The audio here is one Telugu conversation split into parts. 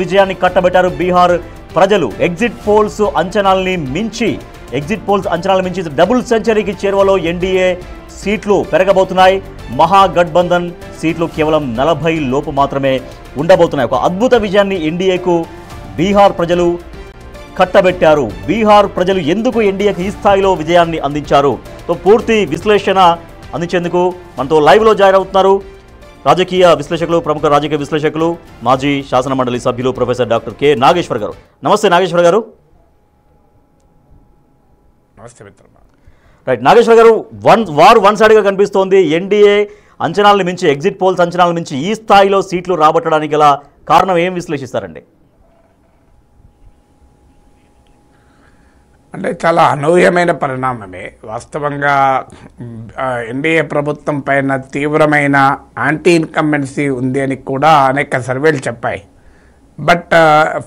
విజయాన్ని కట్టబెట్టారు బీహార్ ప్రజలు. ఎగ్జిట్ పోల్స్ అంచనాల్ని మించి డబుల్ సెంచరీకి చేరువలో ఎన్డీఏ సీట్లు పెరగబోతున్నాయి. మహాగఠబంధన్ సీట్లు కేవలం 40 లోపు మాత్రమే ఉండబోతున్నాయి. ఒక అద్భుత విజయాన్ని ఎన్డీఏకు బీహార్ ప్రజలు కట్టబెట్టారు. బీహార్ ప్రజలు ఎందుకు ఎన్డీఏకి ఈ స్థాయిలో విజయాన్ని అందించారు? పూర్తి విశ్లేషణ అందించేందుకు మనతో లైవ్లో జాయిన్ అవుతున్నారు రాజకీయ విశ్లేషకులు, ప్రముఖ రాజకీయ విశ్లేషకులు, మాజీ శాసన మండలి సభ్యులు ప్రొఫెసర్ డాక్టర్ కె నాగేశ్వర్ గారు. నమస్తే నాగేశ్వర్ గారు. నమస్తే మిత్రమా. రైట్ నాగేశ్వర్ గారు, వన్ సైడ్గా కనిపిస్తోంది. ఎన్డీఏ అంచనాలను మించి, ఎగ్జిట్ పోల్స్ అంచనాలను మించి ఈ స్థాయిలో సీట్లు రాబట్టడానికి గల కారణం ఏం విశ్లేషిస్తారండి? అంటే చాలా అనూహ్యమైన పరిణామమే. వాస్తవంగా ఎన్డీఏ ప్రభుత్వం పైన తీవ్రమైన యాంటీ ఇన్కంబెన్సీ ఉంది అని కూడా అనేక సర్వేలు చెప్పాయి. బట్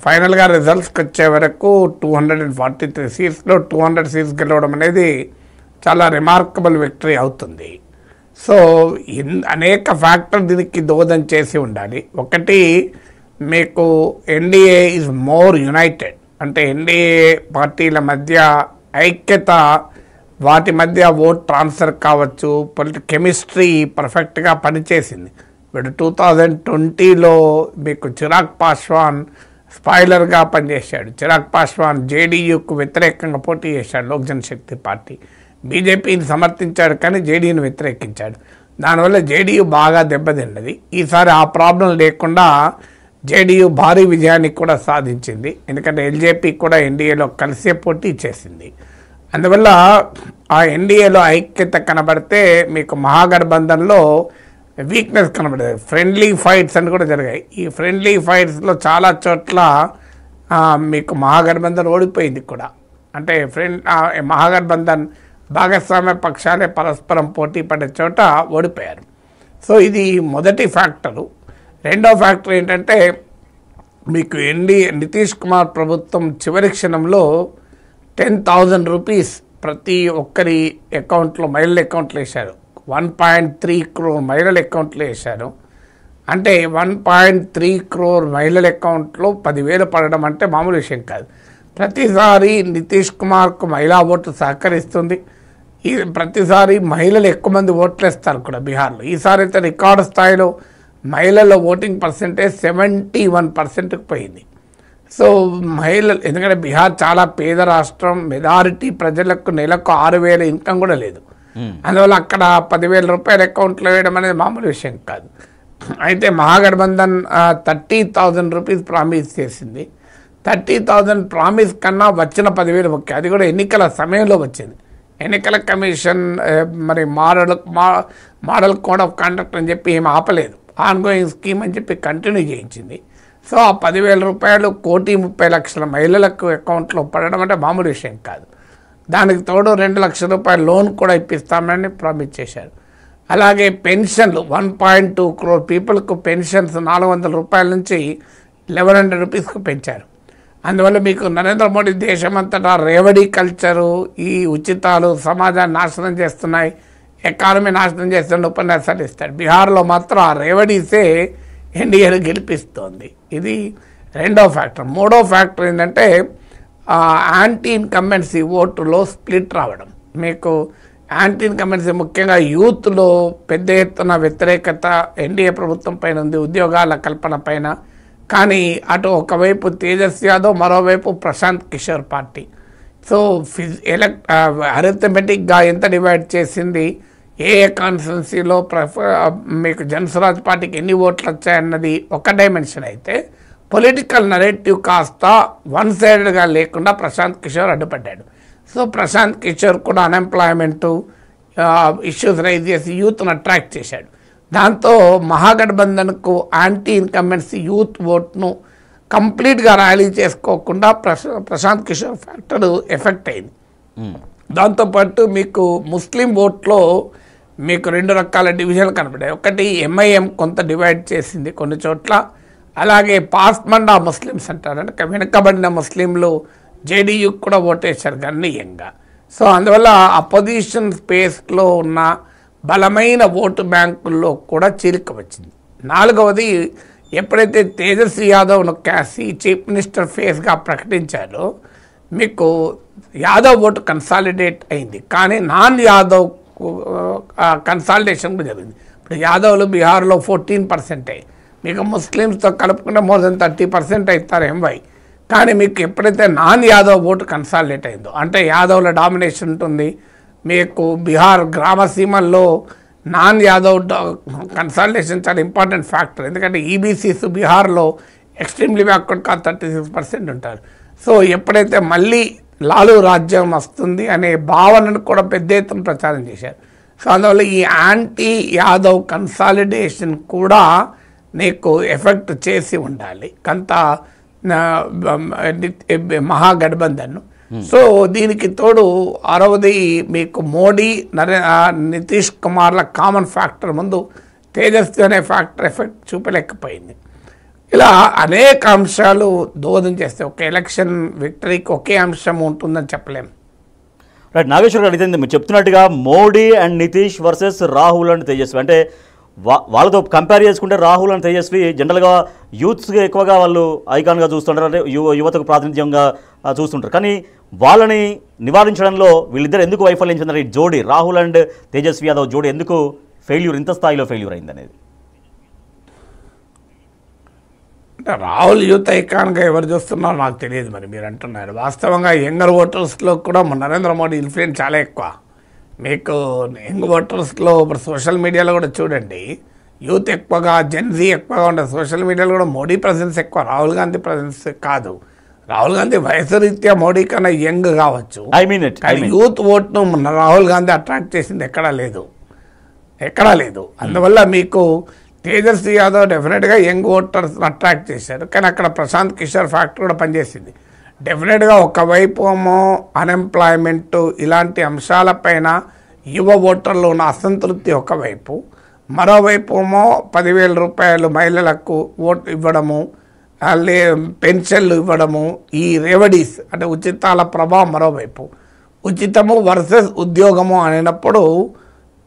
ఫైనల్గా రిజల్ట్స్కి వచ్చే వరకు 243 సీట్స్లో 200 సీట్స్ గెలవడం అనేది చాలా రిమార్కబుల్ విక్టరీ అవుతుంది. సో అనేక ఫ్యాక్టర్ దీనికి దోహదం చేసి ఉండాలి. ఒకటి, మీకు ఎన్డీఏ ఈజ్ మోర్ యునైటెడ్. అంటే ఎన్డీఏ పార్టీల మధ్య ఐక్యత, వాటి మధ్య ఓట్ ట్రాన్స్ఫర్ కావచ్చు, కెమిస్ట్రీ పర్ఫెక్ట్గా పనిచేసింది. ఇప్పుడు 2020లో మీకు చిరాగ్ పాస్వాన్ స్పాయిలర్గా పనిచేశాడు. చిరాగ్ పాస్వాన్ జేడీయూకు వ్యతిరేకంగా పోటీ చేశాడు. లోక్ జనశక్తి పార్టీ బీజేపీని సమర్థించాడు, కానీ జేడీయూని వ్యతిరేకించాడు. దానివల్ల జేడీయూ బాగా దెబ్బతిన్నది. ఈసారి ఆ ప్రాబ్లం లేకుండా జేడీయూ భారీ విజయాన్ని కూడా సాధించింది. ఎందుకంటే ఎల్జేపీ కూడా ఎన్డీఏలో కలిసే పోటీ చేసింది. అందువల్ల ఆ ఎన్డీఏలో ఐక్యత కనబడితే మీకు మహాగఠబంధన్లో వీక్నెస్ కనబడేది. ఫ్రెండ్లీ ఫైట్స్ అని కూడా జరిగాయి. ఈ ఫ్రెండ్లీ ఫైట్స్లో చాలా చోట్ల మీకు మహాగఠబంధన్ ఓడిపోయింది కూడా. అంటే మహాగఠబంధన్ భాగస్వామ్య పక్షాలే పరస్పరం పోటీ పడే చోట ఓడిపోయారు. సో ఇది మొదటి ఫ్యాక్టరు. రెండో ఫ్యాక్టర్ ఏంటంటే, మీకు నితీష్ కుమార్ ప్రభుత్వం చివరి క్షణంలో 10,000 రూపీస్ ప్రతి ఒక్కరి అకౌంట్లో, మహిళల అకౌంట్లో వేశారు. 1.3 crore మహిళల అకౌంట్లో వేశారు. అంటే 1.3 crore మహిళల అకౌంట్లో 10,000 పడడం అంటే మామూలు విషయం కాదు. ప్రతిసారి నితీష్ కుమార్కు మహిళా ఓటు సహకరిస్తుంది. ప్రతిసారి మహిళలు ఎక్కువ మంది ఓట్లు వేస్తారు కూడా బీహార్లో. ఈసారి అయితే రికార్డు స్థాయిలో మహిళల ఓటింగ్ పర్సెంటేజ్ 71%కి పోయింది. సో మహిళలు, ఎందుకంటే బీహార్ చాలా పేద రాష్ట్రం, మెజారిటీ ప్రజలకు నెలకు 6,000 ఇన్కమ్ కూడా లేదు. అందువల్ల అక్కడ 10,000 రూపాయల అకౌంట్లో వేయడం అనేది మామూలు విషయం కాదు. అయితే మహాగఠబంధన్ 30,000 రూపీస్ ప్రామిస్ చేసింది. 30,000 ప్రామిస్ కన్నా వచ్చిన 10,000 ఓకే, అది కూడా ఎన్నికల సమయంలో వచ్చింది. ఎన్నికల కమిషన్ మరి మోడల్ కోడ్ ఆఫ్ కండక్ట్ అని చెప్పి ఏమి ఆపలేదు, ఆన్గోయింగ్ స్కీమ్ అని చెప్పి కంటిన్యూ చేయించింది. సో ఆ 10,000 రూపాయలు 1,30,00,000 మహిళలకు అకౌంట్లో పడడం అంటే మామూలు విషయం కాదు. దానికి తోడు 2 లక్షల రూపాయల లోన్ కూడా ఇప్పిస్తామని ప్రామిస్ చేశారు. అలాగే పెన్షన్లు 1.2 crore పీపుల్కు పెన్షన్స్ 400 రూపాయల నుంచి 1,100 రూపీస్కు పెంచారు. అందువల్ల మీకు నరేంద్ర మోడీ దేశమంతటా రేవడీ కల్చరు, ఈ ఉచితాలు సమాజాన్ని నాశనం చేస్తున్నాయి, ఎకానమీ నాశనం చేస్తున్న ఉపన్యాసాలు ఇస్తాడు. బీహార్లో మాత్రం ఆ రేవడీసే ఎన్డీఏను గెలిపిస్తోంది. ఇది రెండో ఫ్యాక్టర్. మూడో ఫ్యాక్టర్ ఏంటంటే యాంటీ ఇన్కంబెన్సీ ఓటులో స్ప్లిట్ రావడం. మీకు యాంటీ ఇన్కంబెన్సీ ముఖ్యంగా యూత్లో పెద్ద ఎత్తున వ్యతిరేకత ఎన్డీఏ ప్రభుత్వం పైన ఉంది, ఉద్యోగాల కల్పన పైన. కానీ అటు ఒకవైపు తేజస్వి యాదవ్, మరోవైపు ప్రశాంత్ కిషోర్ పార్టీ. సో అరిథమెటిక్గా ఎంత డివైడ్ చేసింది, ఏ కాన్స్టిట్యున్సీలో మీకు జనస్వరాజ్ పార్టీకి ఎన్ని ఓట్లు వచ్చాయన్నది ఒక డైమెన్షన్ అయితే, పొలిటికల్ నరేటివ్ కాస్త వన్ సైడెడ్గా లేకుండా ప్రశాంత్ కిషోర్ అడ్డుపడ్డాడు. సో ప్రశాంత్ కిషోర్ కూడా అన్ఎంప్లాయ్మెంటు ఇష్యూస్ రైజ్ చేసి యూత్ను అట్రాక్ట్ చేశాడు. దాంతో మహాగఠబంధన్కు యాంటీ ఇన్కంబెన్సీ యూత్ ఓట్ను కంప్లీట్గా ర్యాలీ చేసుకోకుండా ప్రశాంత్ కిషోర్ ఫ్యాక్టర్ ఎఫెక్ట్ అయింది. దాంతోపాటు మీకు ముస్లిం ఓట్లో మీకు 2 రకాల డివిజన్లు కనపడ్డాయి. ఒకటి ఎంఐఎం కొంత డివైడ్ చేసింది కొన్ని చోట్ల. అలాగే పాస్మండా ముస్లిమ్స్ అంటారు, అంటే వెనుకబడిన ముస్లింలు జేడీయూకి కూడా ఓటేశారు గణనీయంగా. సో అందువల్ల అపోజిషన్ స్పేస్లో ఉన్న బలమైన ఓటు బ్యాంకుల్లో కూడా చీలిక వచ్చింది. నాలుగవది ఎప్పుడైతే తేజస్వి యాదవ్ను చీఫ్ మినిస్టర్ ఫేస్గా ప్రకటించారో మీకు యాదవ్ ఓటు కన్సాలిడేట్ అయింది, కానీ నాన్ యాదవ్ కన్సాలిడేషన్ కూడా జరిగింది. ఇప్పుడు యాదవ్లు బీహార్లో 14%, మీకు ముస్లిమ్స్తో కలుపుకుంటే మోర్ దెన్ 30% అవుతారు ఎంవై. కానీ మీకు ఎప్పుడైతే నాన్ యాదవ్ ఓటు కన్సాలిడేట్ అయిందో, అంటే యాదవ్ల డామినేషన్ ఉంటుంది, మీకు బీహార్ గ్రామసీమల్లో నాన్ యాదవ్ కన్సాలిడేషన్ చాలా ఇంపార్టెంట్ ఫ్యాక్టర్. ఎందుకంటే ఈబీసీస్ బీహార్లో ఎక్స్ట్రీమ్లీ బ్యాక్వర్డ్ కాదు 36% ఉంటారు. సో ఎప్పుడైతే మళ్ళీ లాలూ రాజ్యం వస్తుంది అనే భావనను కూడా పెద్ద ఎత్తున ప్రచారం చేశారు. సో అందువల్ల ఈ యాంటీ యాదవ్ కన్సాలిడేషన్ కూడా నీకు ఎఫెక్ట్ చేసి ఉండాలి కొంత మహాగఠబంధన్. సో దీనికి తోడు ఆరవది మీకు మోడీ నితీష్ కుమార్ల కామన్ ఫ్యాక్టర్ ముందు తేజస్వి అనే ఫ్యాక్టర్ ఎఫెక్ట్ చూపలేకపోయింది. ఇలా అనేక అంశాలు దోహదం చేస్తే ఒక ఎలక్షన్ విక్టరీకి ఒకే అంశం ఉంటుందని చెప్పలేము. రైట్, నాగేశ్వర్ గారు అడిగింది మీరు చెప్తున్నట్టుగా Modi and Nitish versus Rahul and Tejashwi, అంటే వాళ్ళతో కంపేర్ చేసుకుంటే రాహుల్ అండ్ తేజస్వి జనరల్గా యూత్స్కి ఎక్కువగా వాళ్ళు ఐకాన్గా చూస్తుంటారు, అంటే యువతకు ప్రాతినిధ్యంగా చూస్తుంటారు. కానీ వాళ్ళని నివారించడంలో వీళ్ళిద్దరు ఎందుకు వైఫల్యం చెందారు? ఈ జోడీ రాహుల్ అండ్ తేజస్వి యాదవ్ జోడీ ఎందుకు ఫెయిల్యూర్, ఇంత స్థాయిలో ఫెయిల్యూర్ అయింది అనేది? అంటే రాహుల్ యూత్ ఐకాన్గా ఎవరు చూస్తున్నారో నాకు తెలియదు. మరి మీరు అంటున్నారు వాస్తవంగా యంగర్ ఓటర్స్లో కూడా నరేంద్ర మోడీ ఇన్ఫ్లుయెన్స్ చాలా ఎక్కువ. మీకు యంగ్ ఓటర్స్లో ఇప్పుడు సోషల్ మీడియాలో కూడా చూడండి, యూత్ ఎక్కువగా, జెన్జీ ఎక్కువగా ఉంటుంది. సోషల్ మీడియాలో కూడా మోడీ ప్రజెన్స్ ఎక్కువ, రాహుల్ గాంధీ ప్రజెన్స్ కాదు. రాహుల్ గాంధీ వయసు రీత్యా మోడీ కన్నా యంగ్ కావచ్చు, యూత్ ఓట్ను రాహుల్ గాంధీ అట్రాక్ట్ చేసింది ఎక్కడా లేదు. అందువల్ల మీకు తేజస్వి యాదవ్ డెఫినెట్గా యంగ్ ఓటర్స్ అట్రాక్ట్ చేశారు, కానీ అక్కడ ప్రశాంత్ కిషోర్ ఫ్యాక్టర్ కూడా పనిచేసింది. డెఫినెట్గా ఒకవైపు ఏమో అన్ఎంప్లాయ్మెంట్ ఇలాంటి అంశాలపైన యువ ఓటర్లు ఉన్న అసంతృప్తి ఒకవైపు, మరోవైపు ఏమో 10,000 రూపాయలు మహిళలకు ఓటు ఇవ్వడము, పెన్షన్లు ఇవ్వడము, ఈ రెవడీస్ అంటే ఉచితాల ప్రభావం మరోవైపు. ఉచితము వర్సెస్ ఉద్యోగము అనేటప్పుడు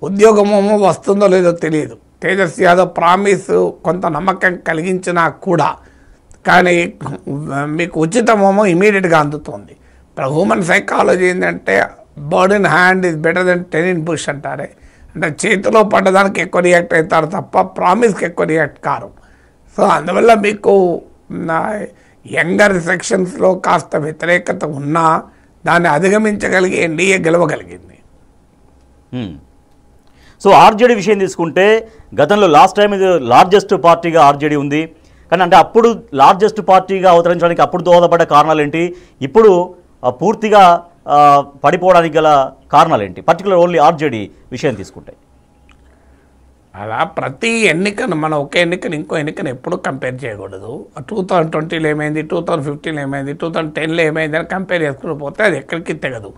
ఉద్యోగము వస్తుందో లేదో తెలియదు. తేజస్వి యాదవ్ ప్రామిస్ కొంత నమ్మకం కలిగించినా కూడా, కానీ మీకు ఉచితమేమో ఇమీడియట్గా అందుతుంది. ఇప్పుడు హ్యూమన్ సైకాలజీ ఏంటంటే bird in hand is better than 10 in bush అంటారే. అంటే చేతిలో పడ్డదానికి ఎక్కువ రియాక్ట్ అవుతారు తప్ప ప్రామిస్కి ఎక్కువ రియాక్ట్ కారు. సో అందువల్ల మీకు యంగర్ సెక్షన్స్లో కాస్త వ్యతిరేకత ఉన్నా దాన్ని అధిగమించగలిగి ఎన్డీఏ గెలవగలిగింది. సో ఆర్జేడీ విషయం తీసుకుంటే గతంలో లాస్ట్ టైం ఇది లార్జెస్ట్ పార్టీగా ఆర్జేడీ ఉంది, కానీ అంటే అప్పుడు లార్జెస్ట్ పార్టీగా అవతరించడానికి అప్పుడు దోహదపడ్డ కారణాలు ఏంటి, ఇప్పుడు పూర్తిగా పడిపోవడానికి గల కారణాలు ఏంటి, పర్టికులర్ ఓన్లీ ఆర్జేడీ విషయం తీసుకుంటే? అలా ప్రతి ఎన్నికను మనం ఒక ఎన్నికను ఇంకో ఎన్నికను ఎప్పుడూ కంపేర్ చేయకూడదు. 2020లో ఏమైంది, 2015లో ఏమైంది, 2010లో ఏమైంది అని కంపేర్ చేసుకుని పోతే అది ఎక్కడికి తెగదు.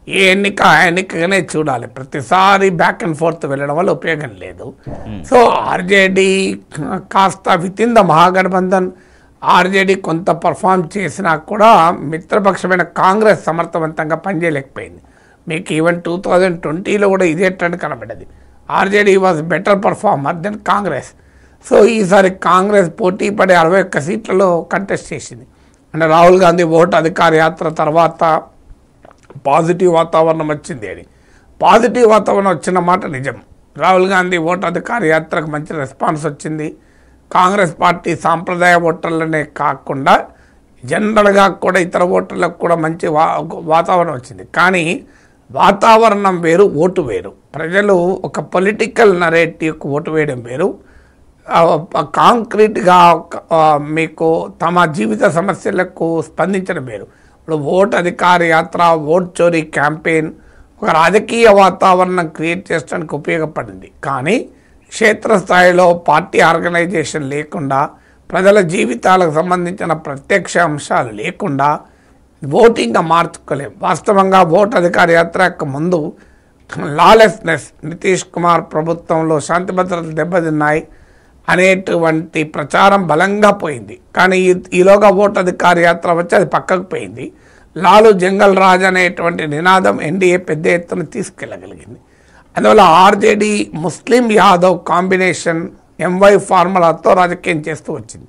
ఏ ఎన్నిక ఆ ఎన్నికగానే చూడాలి. ప్రతిసారి బ్యాక్ అండ్ ఫోర్త్ వెళ్ళడం వల్ల ఉపయోగం లేదు. సో ఆర్జేడీ కాస్త with in the Mahagathbandhan RJD కొంత పర్ఫామ్ చేసినా కూడా మిత్రపక్షమైన కాంగ్రెస్ సమర్థవంతంగా పనిచేయలేకపోయింది. మీకు ఈవెన్ 2020లో కూడా ఇదే ట్రెండ్ కనబడ్డది. RJD was better performer than Congress. So ఈసారి కాంగ్రెస్ పోటీ పడే 61 సీట్లలో కంటెస్ట్ చేసింది. అంటే రాహుల్ గాంధీ ఓటు అధికార యాత్ర తర్వాత పాజిటివ్ వాతావరణం వచ్చింది అని. పాజిటివ్ వాతావరణం వచ్చిన మాట నిజం. రాహుల్ గాంధీ ఓటు అధికార యాత్రకు మంచి రెస్పాన్స్ వచ్చింది. కాంగ్రెస్ పార్టీ సాంప్రదాయ ఓటర్లనే కాకుండా జనరల్గా కూడా ఇతర ఓటర్లకు కూడా మంచి వాతావరణం వచ్చింది. కానీ వాతావరణం వేరు, ఓటు వేరు. ప్రజలు ఒక పొలిటికల్ నరేటివ్కి ఓటు వేయడం వేరు, కాంక్రీట్గా మీకు తమ జీవిత సమస్యలకు స్పందించడం వేరు. ఇప్పుడు ఓటు అధికార యాత్ర, ఓట్ చోరీ క్యాంపెయిన్ ఒక రాజకీయ వాతావరణం క్రియేట్ చేయడానికి ఉపయోగపడింది. కానీ క్షేత్రస్థాయిలో పార్టీ ఆర్గనైజేషన్ లేకుండా, ప్రజల జీవితాలకు సంబంధించిన ప్రత్యక్ష అంశాలు లేకుండా ఓటింగ్గా మార్చుకోలేం. వాస్తవంగా ఓటు అధికార యాత్రకు ముందు లాలెస్నెస్, నితీష్ కుమార్ ప్రభుత్వంలో శాంతి భద్రతలు దెబ్బతిన్నాయి అనేటువంటి ప్రచారం బలంగా పోయింది. కానీ ఈలోగా ఓటు అధికార యాత్ర వచ్చి అది పక్కకు పోయింది. లాలు జంగల్ రాజ్ అనేటువంటి నినాదం ఎన్డీఏ పెద్ద ఎత్తున తీసుకెళ్ళగలిగింది. అందువల్ల RJD Muslim Yadav combination MY ఫార్ములాతో రాజకీయం చేస్తూ వచ్చింది.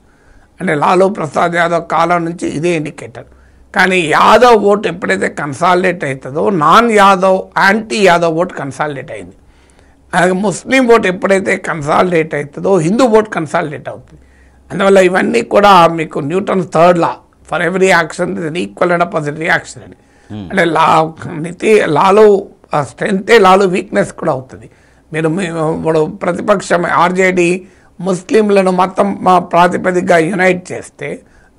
అంటే లాలూ ప్రసాద్ యాదవ్ కాలం నుంచి ఇదే ఇండికేటర్. కానీ యాదవ్ ఓటు ఎప్పుడైతే కన్సాలిడేట్ అవుతుందో non Yadav anti Yadav vote consolidate అయింది. అలాగే ముస్లిం ఓటు ఎప్పుడైతే కన్సాలిడేట్ అవుతుందో హిందూ ఓటు కన్సాలిడేట్ అవుతుంది. అందువల్ల ఇవన్నీ కూడా మీకు Newton third law, for every action is an equal and opposite reaction అని. అంటే లాలు స్ట్రెంతే లాలు వీక్నెస్ కూడా అవుతుంది. మీరు ఇప్పుడు ప్రతిపక్షం ఆర్జేడీ ముస్లింలను మతం ప్రాతిపదికగా యునైట్ చేస్తే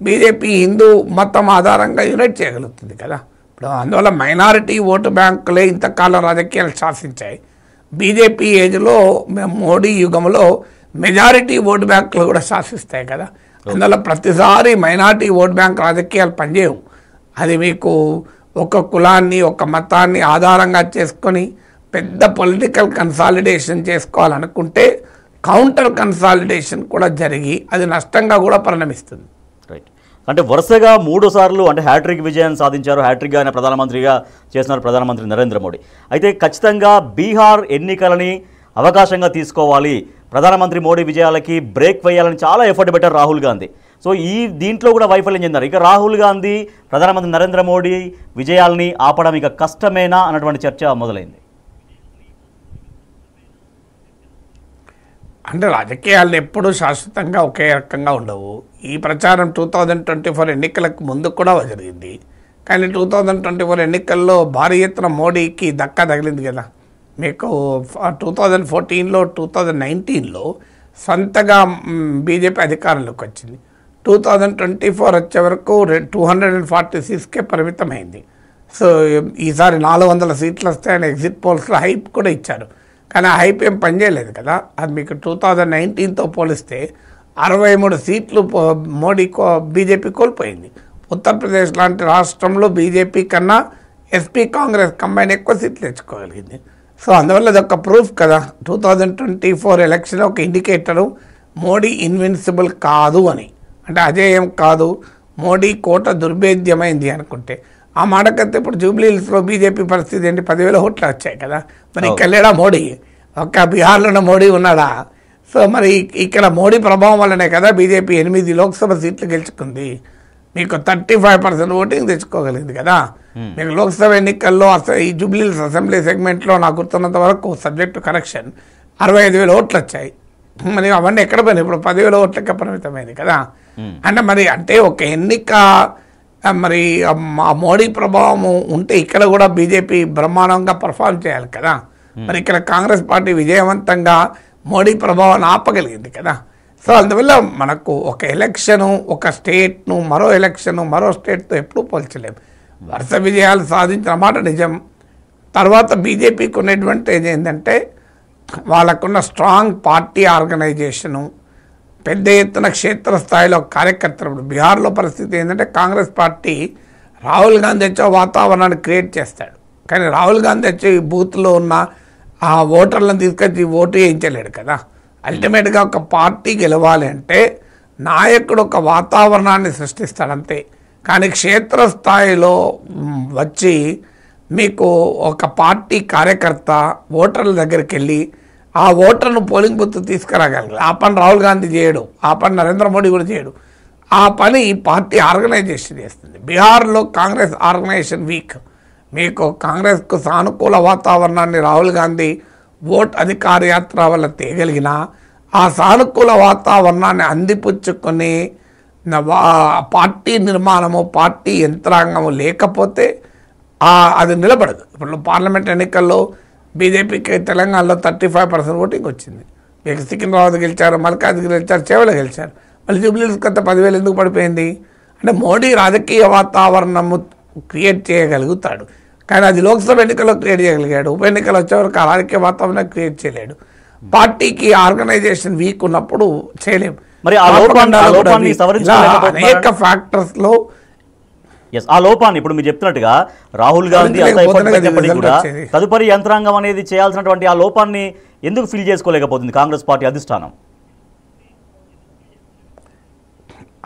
బీజేపీ హిందూ మతం ఆధారంగా యునైట్ చేయగలుగుతుంది కదా. ఇప్పుడు అందువల్ల మైనారిటీ ఓటు బ్యాంకులే ఇంతకాలం రాజకీయాలు శాసించాయి. బీజేపీ ఏజ్లో మోడీ యుగంలో మెజారిటీ ఓటు బ్యాంకులు కూడా శాసిస్తాయి కదా. అందువల్ల ప్రతిసారి మైనారిటీ ఓట్ బ్యాంక్ రాజకీయాలు పనిచేయవు. అది మీకు ఒక కులాన్ని ఒక మతాన్ని ఆధారంగా చేసుకొని పెద్ద పొలిటికల్ కన్సాలిడేషన్ చేసుకోవాలనుకుంటే కౌంటర్ కన్సాలిడేషన్ కూడా జరిగి అది నష్టంగా కూడా పరిణమిస్తుంది. రైట్. అంటే వరుసగా 3 సార్లు అంటే హ్యాట్రిక్ విజయం సాధించారు. హ్యాట్రిక్గా ఆయన ప్రధానమంత్రిగా చేస్తున్నారు ప్రధానమంత్రి నరేంద్ర మోడీ. అయితే ఖచ్చితంగా బీహార్ ఎన్నికలని అవకాశంగా తీసుకోవాలి, ప్రధానమంత్రి మోడీ విజయాలకి బ్రేక్ వేయాలని చాలా ఎఫర్ట్ పెట్టారు రాహుల్ గాంధీ. సో దీంట్లో కూడా వైఫల్యం చెందారు. ఇక రాహుల్ గాంధీ ప్రధానమంత్రి నరేంద్ర మోడీ విజయాల్ని ఆపడం ఇక కష్టమేనా అన్నటువంటి చర్చ మొదలైంది. అంటే రాజకీయాలు ఎప్పుడూ శాశ్వతంగా ఒకే రకంగా ఉండవు. ఈ ప్రచారం 2024 ఎన్నికలకు ముందు కూడా జరిగింది. కానీ 2024 ఎన్నికల్లో భారీ ఎత్తున మోడీకి దక్కా తగిలింది కదా. మీకు 2014లో 2019లో సొంతగా బీజేపీ అధికారంలోకి వచ్చింది. 2024 వచ్చే వరకు 240 సీట్స్కే పరిమితమైంది. సో ఈసారి 400 సీట్లు వస్తాయని ఎగ్జిట్ పోల్స్లో హైప్ కూడా ఇచ్చారు. కానీ ఆ హైప్ ఏం పనిచేయలేదు కదా. అది మీకు 2019తో పోలిస్తే 63 సీట్లు మోడీ బీజేపీ కోల్పోయింది. ఉత్తరప్రదేశ్ లాంటి రాష్ట్రంలో బీజేపీ కన్నా ఎస్పీ కాంగ్రెస్ కంబైన్ ఎక్కువ సీట్లు తెచ్చుకోగలిగింది. సో అందువల్ల అది ఒక ప్రూఫ్ కదా. 2024 ఎలక్షన్ ఒక ఇండికేటరు మోడీ ఇన్విన్సిబుల్ కాదు అని. అంటే అజేయం కాదు, మోడీ కోట దుర్భేద్యమైంది అనుకుంటే. ఆ మాటకైతే ఇప్పుడు జూబ్లీహిల్స్లో బీజేపీ పరిస్థితి ఏంటి, 10,000 ఓట్లు వచ్చాయి కదా. మరి ఇక్కడ లేడా మోడీ? ఒక్క బీహార్లోనే మోడీ ఉన్నాడా? సో మరి ఇక్కడ మోడీ ప్రభావం వల్లనే కదా బీజేపీ 8 లోక్సభ సీట్లు గెలుచుకుంది. మీకు 35% ఓటింగ్ తెచ్చుకోగలిగింది కదా. మీకు లోక్సభ ఎన్నికల్లో ఈ జూబ్లీహిల్స్ అసెంబ్లీ సెగ్మెంట్లో నాకు గుర్తున్నంత వరకు సబ్జెక్టు కరెక్షన్ 65,000 ఓట్లు వచ్చాయి. మరి అవన్నీ ఎక్కడ పోయినాయి? ఇప్పుడు 10,000 ఓట్లకే పరిమితమైంది కదా. అంటే మరి అంటే ఒక ఎన్నిక మరి మోడీ ప్రభావం ఉంటే ఇక్కడ కూడా బీజేపీ బ్రహ్మాండంగా పర్ఫార్మ్ చేయాలి కదా. మరి ఇక్కడ కాంగ్రెస్ పార్టీ విజయవంతంగా మోడీ ప్రభావాన్ని ఆపగలిగింది కదా. సో అందువల్ల మనకు ఒక ఎలక్షను ఒక స్టేట్ను మరో ఎలక్షను మరో స్టేట్తో ఎప్పుడూ పోల్చలేము. వరుస విజయాలు సాధించిన మాట నిజం. తర్వాత బీజేపీకి ఉన్నటువంటి ఏంటంటే వాళ్ళకున్న స్ట్రాంగ్ పార్టీ ఆర్గనైజేషను, పెద్ద ఎత్తున క్షేత్రస్థాయిలో కార్యకర్తలు. బీహార్లో పరిస్థితి ఏంటంటే కాంగ్రెస్ పార్టీ రాహుల్ గాంధీ వచ్చే వాతావరణాన్ని క్రియేట్ చేస్తాడు. కానీ రాహుల్ గాంధీ వచ్చే బూత్లో ఉన్న ఆ ఓటర్లను తీసుకొచ్చి ఓటు వేయించలేడు కదా. అల్టిమేట్గా ఒక పార్టీ గెలవాలి అంటే నాయకుడు ఒక వాతావరణాన్ని సృష్టిస్తాడంతే. కానీ క్షేత్రస్థాయిలో వచ్చి మీకు ఒక పార్టీ కార్యకర్త ఓటర్ల దగ్గరికి వెళ్ళి ఆ ఓటర్ను పోలింగ్ బూత్ తీసుకురాగలరు. ఆ పని రాహుల్ గాంధీ చేయడు, ఆ పని నరేంద్ర మోడీ కూడా చేయడు. ఆ పని ఈ పార్టీ ఆర్గనైజేషన్ చేస్తుంది. బీహార్లో కాంగ్రెస్ ఆర్గనైజేషన్ వీక్. మీకు కాంగ్రెస్కు సానుకూల వాతావరణాన్ని రాహుల్ గాంధీ ఓట్ అధికార యాత్ర వల్ల తేగలిగిన ఆ సానుకూల వాతావరణాన్ని అందిపుచ్చుకొని పార్టీ నిర్మాణము పార్టీ యంత్రాంగము లేకపోతే అది నిలబడదు. ఇప్పుడు పార్లమెంట్ ఎన్నికల్లో బీజేపీకి తెలంగాణలో 35% ఓటింగ్ వచ్చింది. మీకు సికింద్రాబాద్ గెలిచారు, మల్కాజ్గిరి గెలిచారు, చేవల గెలిచారు. మళ్ళీ జూబ్లీహిల్స్ కొంత 10,000 ఎందుకు పడిపోయింది అంటే మోడీ రాజకీయ వాతావరణము క్రియేట్ చేయగలుగుతాడు. కానీ అది లోక్సభ ఎన్నికల్లో క్రియేట్ చేయగలిగాడు. ఉప ఎన్నికలు వచ్చేవరకు ఆ రాజకీయ వాతావరణం క్రియేట్ చేయలేడు. పార్టీకి ఆర్గనైజేషన్ వీక్ ఉన్నప్పుడు చేయలేము. మరి అనేక ఫ్యాక్టర్స్లో ఆ లోపాన్ని ఇప్పుడు మీరు చెప్తున్నట్టుగా రాహుల్ గాంధీ కూడా తదుపరి యంత్రాంగం అనేది చేయాల్సినటువంటి ఆ లోపాన్ని ఎందుకు ఫిల్ చేసుకోలేకపోతుంది కాంగ్రెస్ పార్టీ అధిష్టానం?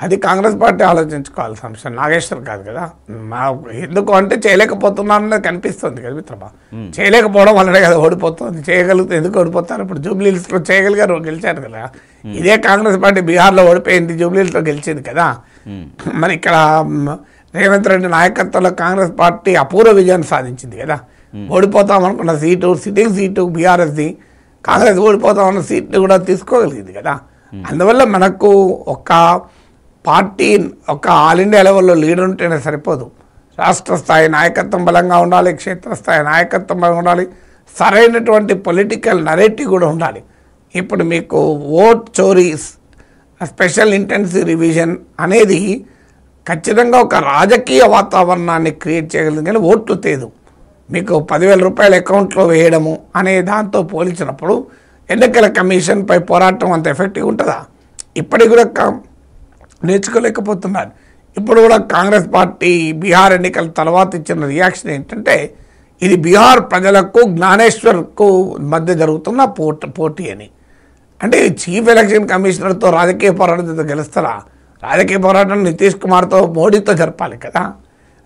అది కాంగ్రెస్ పార్టీ ఆలోచించుకోవాల్సిన అంశం, నాగేశ్వర్ కాదు కదా. ఎందుకు అంటే చేయలేకపోతున్నారన్నది కనిపిస్తుంది కదా మిత్రమా. చేయలేకపోవడం వల్లనే కదా ఓడిపోతుంది. చేయగలిగితే ఎందుకు ఓడిపోతారు? ఇప్పుడు జూబ్లీహిల్స్లో చేయగలిగారు, గెలిచారు కదా. ఇదే కాంగ్రెస్ పార్టీ బీహార్లో ఓడిపోయింది, జూబ్లీహిల్స్లో గెలిచింది కదా. మరి ఇక్కడ రేవంత్ రెడ్డి నాయకత్వంలో కాంగ్రెస్ పార్టీ అపూర్వ విజయాన్ని సాధించింది కదా. ఓడిపోతాం అనుకున్న సీటు, సిట్టింగ్ సీటు బీఆర్ఎస్ది, కాంగ్రెస్ ఓడిపోతామన్న సీట్ని కూడా తీసుకోగలిగింది కదా. అందువల్ల మనకు ఒక పార్టీ ఒక ఆల్ ఇండియా లెవెల్లో లీడర్ ఉంటేనే సరిపోదు. రాష్ట్ర స్థాయి నాయకత్వం బలంగా ఉండాలి, క్షేత్రస్థాయి నాయకత్వం బలంగా ఉండాలి, సరైనటువంటి పొలిటికల్ నరేటివ్ కూడా ఉండాలి. ఇప్పుడు మీకు ఓట్ చోరీస్, స్పెషల్ ఇంటెన్సివ్ రివిజన్ అనేది ఖచ్చితంగా ఒక రాజకీయ వాతావరణాన్ని క్రియేట్ చేయగలిగింది, కానీ ఓట్లు తేదు. మీకు 10,000 రూపాయల అకౌంట్లో వేయడము అనే దాంతో పోల్చినప్పుడు ఎన్నికల కమిషన్పై పోరాటం అంత ఎఫెక్టివ్ ఉంటుందా? ఇప్పటికి కూడా నేర్చుకోలేకపోతున్నారు. ఇప్పుడు కూడా కాంగ్రెస్ పార్టీ బీహార్ ఎన్నికల తర్వాత ఇచ్చిన రియాక్షన్ ఏంటంటే, ఇది బీహార్ ప్రజలకు జ్ఞానేశ్వర్కు మధ్య జరుగుతున్న పోటీ అని. అంటే చీఫ్ ఎలక్షన్ కమిషనర్తో రాజకీయ పోరాటంతో గెలుస్తారా? రాజకీయ పోరాటం నితీష్ కుమార్తో, మోడీతో జరపాలి కదా.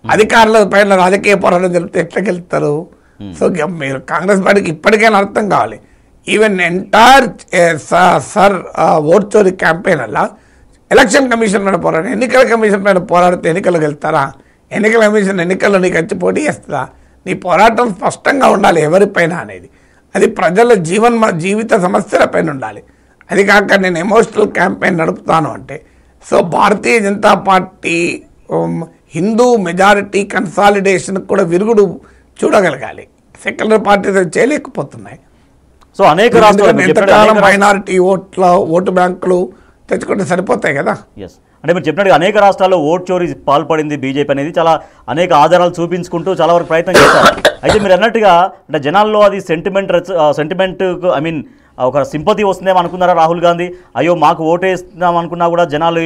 అధికారుల పైన రాజకీయ పోరాటం జరిపితే ఎట్లా గెలుస్తారు? సో మీరు కాంగ్రెస్ పార్టీకి ఇప్పటికైనా అర్థం కావాలి. ఈవెన్ ఎంటైర్ సర్ ఓట్ చోరీ క్యాంపెయిన్ అలా ఎలక్షన్ కమిషన్ పైన పోరాడు, ఎన్నికల కమిషన్ పైన పోరాడితే ఎన్నికలు గెలుస్తారా? ఎన్నికల కమిషన్ ఎన్నికల్లో నీకు వచ్చి పోటీ చేస్తుందా? నీ పోరాటం స్పష్టంగా ఉండాలి ఎవరిపైన అనేది. అది ప్రజల జీవిత సమస్యల పైన ఉండాలి. అది కాక నేను ఎమోషనల్ క్యాంపెయిన్ నడుపుతాను అంటే, so Bharatiya Janata Party Hindu majority consolidation కూడా విరుగుడు చూడగలగాలి. సెక్యులర్ పార్టీస్ చేయలేకపోతున్నాయి. సో అనేక రాష్ట్రాలు మైనారిటీ ఓటు బ్యాంకులు తెచ్చుకుంటే సరిపోతాయి కదా. ఎస్, అంటే మీరు చెప్పినట్టు అనేక రాష్ట్రాల్లో ఓట్ చోరీ పాల్పడింది బీజేపీ అనేది చాలా అనేక ఆధారాలు చూపించుకుంటూ చాలా వరకు ప్రయత్నం చేశారు. అయితే మీరు అన్నట్టుగా అంటే జనాల్లో అది సెంటిమెంట్ ఐ మీన్ ఒక సింపతి వస్తుందేమో అనుకున్నారా రాహుల్ గాంధీ? అయ్యో మాకు ఓటేస్తున్నాం అనుకున్నా కూడా జనాలు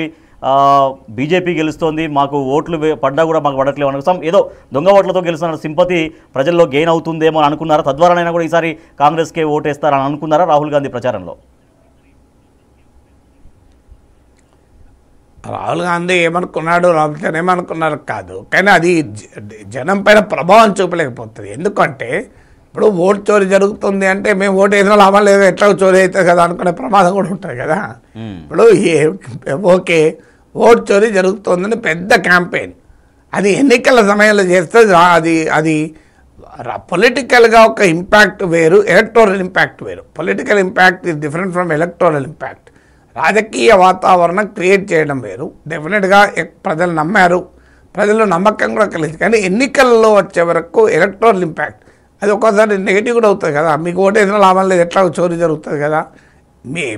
బీజేపీ గెలుస్తోంది, మాకు ఓట్లు పడ్డా కూడా మాకు పడట్లేవు అనుకుంటాం, ఏదో దొంగ ఓట్లతో గెలుస్తున్న సింపతి ప్రజల్లో గెయిన్ అవుతుందేమో అని అనుకున్నారా? తద్వారానైనా కూడా ఈసారి కాంగ్రెస్కే ఓటేస్తారని అనుకున్నారా రాహుల్ గాంధీ ప్రచారంలో? రాహుల్ గాంధీ ఏమనుకున్నాడు, రామచంద్ర ఏమనుకున్నారు కాదు, కానీ అది జనం పైన ప్రభావం చూపలేకపోతుంది. ఎందుకంటే ఇప్పుడు ఓటు చోరీ జరుగుతుంది అంటే మేము ఓటు వేసిన లాభం లేదు, ఎట్లా చోరీ అవుతుంది కదా అనుకునే ప్రమాదం కూడా ఉంటుంది కదా. ఇప్పుడు ఓకే ఓటు చోరీ జరుగుతుందని పెద్ద క్యాంపెయిన్, అది ఎన్నికల సమయంలో చేస్తే అది పొలిటికల్గా ఒక ఇంపాక్ట్ వేరు, ఎలక్టోరల్ ఇంపాక్ట్ వేరు. Political impact is different from electoral impact. రాజకీయ వాతావరణం క్రియేట్ చేయడం వేరు. డెఫినెట్గా ప్రజలు నమ్మారు, ప్రజలు నమ్మకం కూడా కలిగింది. కానీ ఎన్నికల్లో వచ్చే వరకు ఎలక్టోరల్ ఇంపాక్ట్ అది ఒక్కోసారి నెగిటివ్ కూడా అవుతుంది కదా. మీకు ఓటేసిన లాభం లేదు, ఎట్లా చోరీ జరుగుతుంది కదా,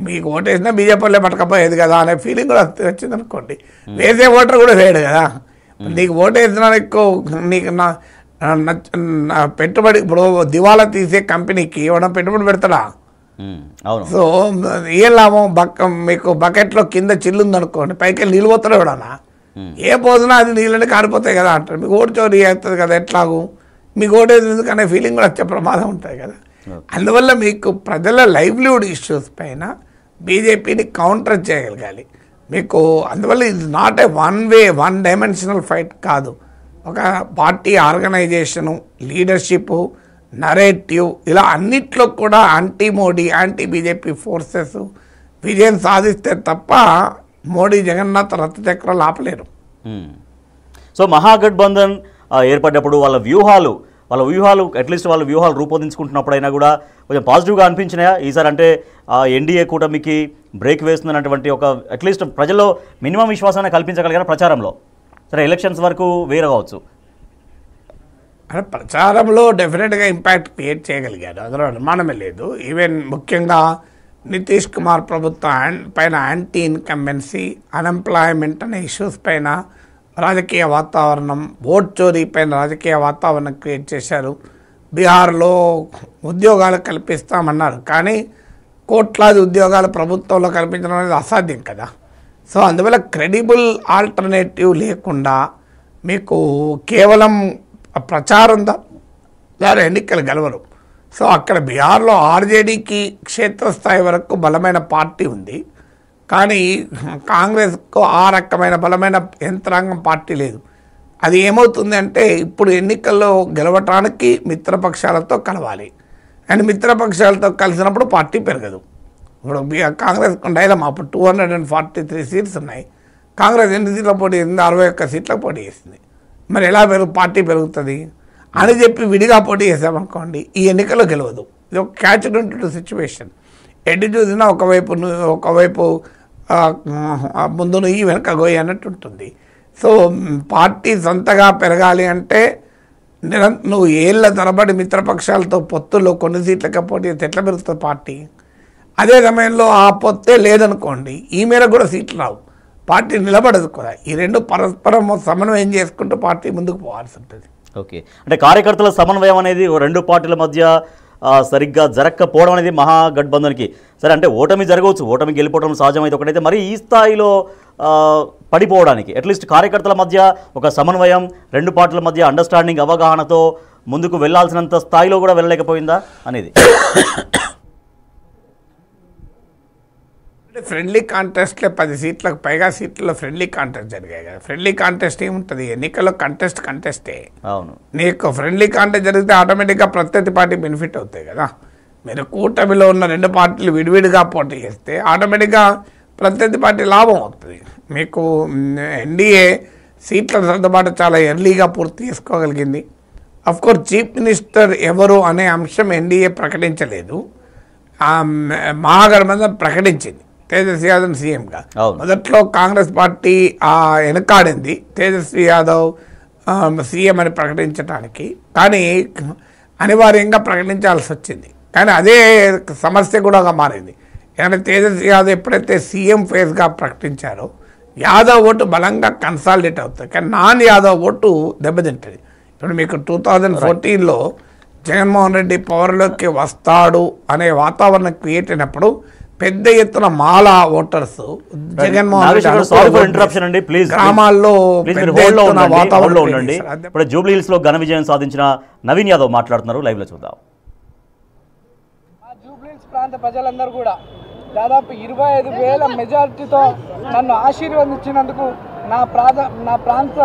మీకు ఓటేసినా బీజేపీలో పట్టకపోయేది కదా అనే ఫీలింగ్ కూడా వచ్చింది అనుకోండి. వేసే ఓటర్ కూడా వేయడు కదా. నీకు ఓటేసినా నీకు పెట్టుబడి, ఇప్పుడు దివాలా తీసే కంపెనీకి ఎవడన్నా పెట్టుబడి పెడతాడా? సో ఏ లాభం? మీకు బకెట్లో కింద చిల్లుంది అనుకోండి, పైకి వెళ్ళి నీళ్ళు పోతాడు ఎవడన్నా, ఏ పోతున్నా అది నీళ్ళని కారిపోతాయి కదా అంటారు. మీకు ఓటు చోరీ అవుతుంది కదా, ఎట్లాగూ మీకు ఓటేసేందుకు అనే ఫీలింగ్ కూడా వచ్చే ప్రమాదం ఉంటుంది కదా. అందువల్ల మీకు ప్రజల లైవ్లీవుడ్ ఇష్యూస్ పైన బీజేపీని కౌంటర్ చేయగలగాలి మీకు. అందువల్ల ఇది not a one dimensional fight కాదు. ఒక పార్టీ ఆర్గనైజేషను, లీడర్షిప్, నరేటివ్, ఇలా అన్నిట్లో కూడా anti Modi, anti BJP forces విజయం సాధిస్తే తప్ప మోడీ జగన్నాథ్ రథచక్రాలు ఆపలేరు. సో మహాగఠబంధన్ ఏర్పడ్డప్పుడు వాళ్ళ వ్యూహాలు అట్లీస్ట్ వాళ్ళ వ్యూహాలు రూపొందించుకుంటున్నప్పుడైనా కూడా కొంచెం పాజిటివ్గా అనిపించినాయా ఈసారి? అంటే ఎన్డీఏ కూటమికి బ్రేక్ వేస్తుందన్నటువంటి ఒక అట్లీస్ట్ ప్రజల్లో మినిమం విశ్వాసాన్ని కల్పించగలిగారు ప్రచారంలో. సరే ఎలక్షన్స్ వరకు వేరే కావచ్చు, అంటే ప్రచారంలో డెఫినెట్గా ఇంపాక్ట్ క్రియేట్ చేయగలిగారు, అందులో అనుమానమే లేదు. ఈవెన్ ముఖ్యంగా నితీష్ కుమార్ ప్రభుత్వం పైన యాంటీ ఇన్కంబెన్సీ, అన్ఎంప్లాయ్మెంట్ అనే ఇష్యూస్ పైన రాజకీయ వాతావరణం, ఓట్ చోరీ పైన రాజకీయ వాతావరణం క్రియేట్ చేశారు. బీహార్లో ఉద్యోగాలు కల్పిస్తామన్నారు, కానీ కోట్లాది ఉద్యోగాలు ప్రభుత్వంలో కల్పించడం అనేది అసాధ్యం కదా. సో అందువల్ల క్రెడిబుల్ ఆల్టర్నేటివ్ లేకుండా మీకు కేవలం ప్రచారం ద్వారా ఎన్నికలు గెలవరు. సో అక్కడ బీహార్లో ఆర్జేడీకి క్షేత్రస్థాయి వరకు బలమైన పార్టీ ఉంది, కానీ కాంగ్రెస్కు ఆ రకమైన బలమైన యంత్రాంగం పార్టీ లేదు. అది ఏమవుతుంది అంటే ఇప్పుడు ఎన్నికల్లో గెలవటానికి మిత్రపక్షాలతో కలవాలి, అండ్ మిత్రపక్షాలతో కలిసినప్పుడు పార్టీ పెరగదు. ఇప్పుడు కాంగ్రెస్ డైలమా అప్పుడు 243 సీట్స్ ఉన్నాయి. కాంగ్రెస్ ఎన్ని సీట్ల పోటీ చేసింది? 61 సీట్లకు పోటీ చేసింది. మరి ఎలా పార్టీ పెరుగుతుంది అని చెప్పి విడిగా పోటీ చేసామనుకోండి, ఈ ఎన్నికల్లో గెలవదు. ఇది ఒక క్యాచ్-22 సిచ్యువేషన్. ఎటు చూసినా ఒకవైపు ముందు నుయ్యి వెనక గోయి అన్నట్టు ఉంటుంది. సో పార్టీ సొంతగా పెరగాలి అంటే నువ్వు ఏళ్ళ తరబడి మిత్రపక్షాలతో పొత్తుల్లో కొన్ని సీట్లకి పోటీ చేస్తే ఎట్లా పెరుగుతుంది పార్టీ? అదే సమయంలో ఆ పొత్తే లేదనుకోండి, ఈ మేర కూడా సీట్లు రావు, పార్టీ నిలబడదు కూడా. ఈ రెండు పరస్పరం సమన్వయం చేసుకుంటూ పార్టీ ముందుకు పోవాల్సి ఉంటుంది. ఓకే, అంటే కార్యకర్తల సమన్వయం అనేది రెండు పార్టీల మధ్య సరిగ్గా జరగకపోవడం అనేది మహాగఠబంధన్కి సరే అంటే ఓటమి జరగవచ్చు, ఓటమి గెలిపోవడం సహజమైతే ఒకటైతే మరి ఈ స్థాయిలో పడిపోవడానికి అట్లీస్ట్ కార్యకర్తల మధ్య ఒక సమన్వయం, రెండు పార్టీల మధ్య అండర్స్టాండింగ్, అవగాహనతో ముందుకు వెళ్లాల్సినంత స్థాయిలో కూడా వెళ్ళలేకపోయిందా అనేది? ఫ్రెండ్లీ కాంటెస్ట్లో 10 సీట్లకు పైగా సీట్లలో ఫ్రెండ్లీ కాంటెస్ట్ జరిగాయి కదా. ఫ్రెండ్లీ కాంటెస్ట్ ఏముంటుంది? ఎన్నికల్లో కంటెస్టే. అవును, నీకు ఫ్రెండ్లీ కాంటెస్ట్ జరిగితే ఆటోమేటిక్గా ప్రత్యర్థి పార్టీ బెనిఫిట్ అవుతాయి కదా. మీరు కూటమిలో ఉన్న రెండు పార్టీలు విడివిడిగా పోటీ చేస్తే ఆటోమేటిక్గా ప్రత్యర్థి పార్టీ లాభం అవుతుంది. మీకు ఎన్డీఏ సీట్ల సర్దుబాటు చాలా ఎర్లీగా పూర్తి చేసుకోగలిగింది. అఫ్కోర్స్ చీఫ్ మినిస్టర్ ఎవరు అనే అంశం ఎన్డీఏ ప్రకటించలేదు, మహాగఠబంధన్ ప్రకటించింది తేజస్వి యాదవ్ సీఎంగా. మొదట్లో కాంగ్రెస్ పార్టీ వెనకాడింది తేజస్వి యాదవ్ సీఎం అని ప్రకటించడానికి, కానీ అనివార్యంగా ప్రకటించాల్సి వచ్చింది. కానీ అదే సమస్య కూడా మారింది. ఎందుకంటే తేజస్వి యాదవ్ ఎప్పుడైతే సీఎం ఫేజ్గా ప్రకటించారో యాదవ్ ఓటు బలంగా కన్సాలిడేట్ అవుతుంది, కానీ నాన్ యాదవ్ ఓటు దెబ్బతింటుంది. ఇప్పుడు మీకు 2014లో జగన్మోహన్ రెడ్డి పవర్లోకి వస్తాడు అనే వాతావరణం క్రియేట్ అయినప్పుడు పెద్ద ఎత్తున మాలా ఓటర్స్ జగన్మోహన్ రెడ్డి గ్రామాల్లో ఉండండి. ఇప్పుడు జూబ్లీ హిల్స్ లో ఘన విజయం సాధించిన నవీన్ యాదవ్ మాట్లాడుతున్నారు, లైవ్ లో చూద్దాం. జూబ్లీ హిల్స్ ప్రాంత ప్రజలందరూ కూడా దాదాపు 25,000 మెజారిటీతో నన్ను ఆశీర్వదించినందుకు నా ప్రాంత